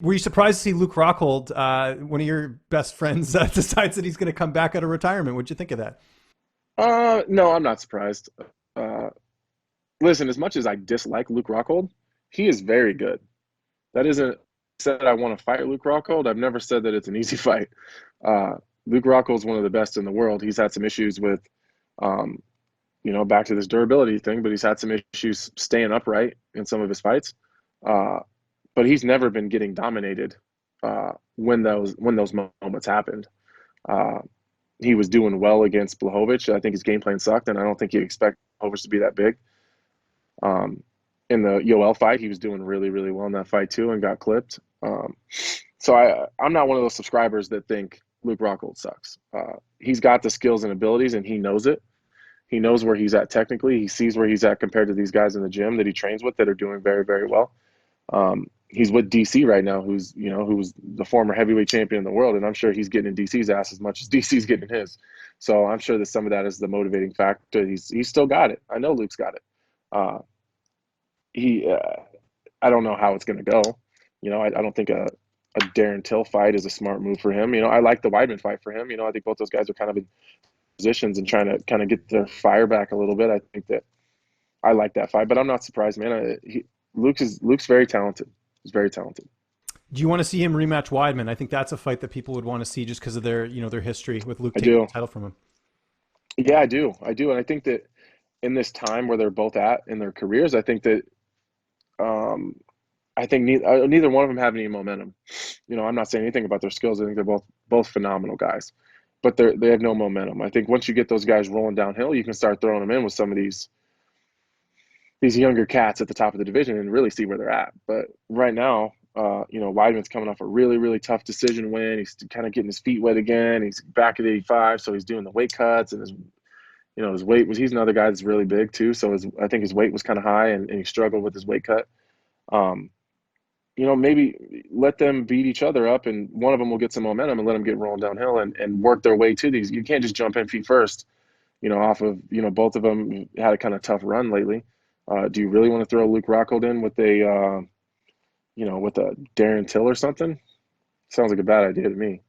Were you surprised to see Luke Rockhold, one of your best friends, decides that he's going to come back out of retirement? What'd you think of that? No, I'm not surprised. Uh, Listen, as much as I dislike Luke Rockhold, he is very good. That isn't said I want to fight Luke Rockhold. I've never said that it's an easy fight. Uh, Luke Rockhold is one of the best in the world. He's had some issues with, um, back to this durability thing, but he's had some issues staying upright in some of his fights. Uh, but he's never been getting dominated when those moments happened. Uh, he was doing well against Blachowicz. I think his game plan sucked, and I don't think you expect Blachowicz to be that big. Um, in the Yoel fight, he was doing really, really well in that fight too, and got clipped. So I'm not one of those subscribers that think Luke Rockhold sucks. He's got the skills and abilities, and he knows it. He knows where he's at technically. He sees where he's at compared to these guys in the gym that he trains with that are doing very, very well. He's with DC right now, who was the former heavyweight champion in the world, and I'm sure he's getting in DC's ass as much as DC's getting his. So I'm sure that some of that is the motivating factor. He's still got it. I know Luke's got it. Uh, he I don't know how it's going to go. I don't think a Darren Till fight is a smart move for him. I like the Weidman fight for him. I think both those guys are kind of in positions and trying to kind of get their fire back a little bit. I think that I like that fight, but I'm not surprised, man. Luke's very talented. He's very talented. Do you want to see him rematch Weidman? I think that's a fight that people would want to see just because of their history with Luke I taking the do. title from him. Yeah, I do. I do, and I think that in this time where they're both at in their careers, I think that um, neither one of them have any momentum. I'm not saying anything about their skills. I think they're both phenomenal guys, but they have no momentum. I think once you get those guys rolling downhill, you can start throwing them in with some of these younger cats at the top of the division and really see where they're at. But right now, Weidman's coming off a really, really tough decision win. He's kind of getting his feet wet again. He's back at 85, so he's doing the weight cuts, and his weight was. He's another guy that's really big too. So I think his weight was kind of high, and he struggled with his weight cut. Um, maybe let them beat each other up, and one of them will get some momentum and let them get rolling downhill and work their way to these. You can't just jump in feet first. Off of both of them had a kind of tough run lately. Do you really want to throw Luke Rockhold in with with a Darren Till or something? Sounds like a bad idea to me.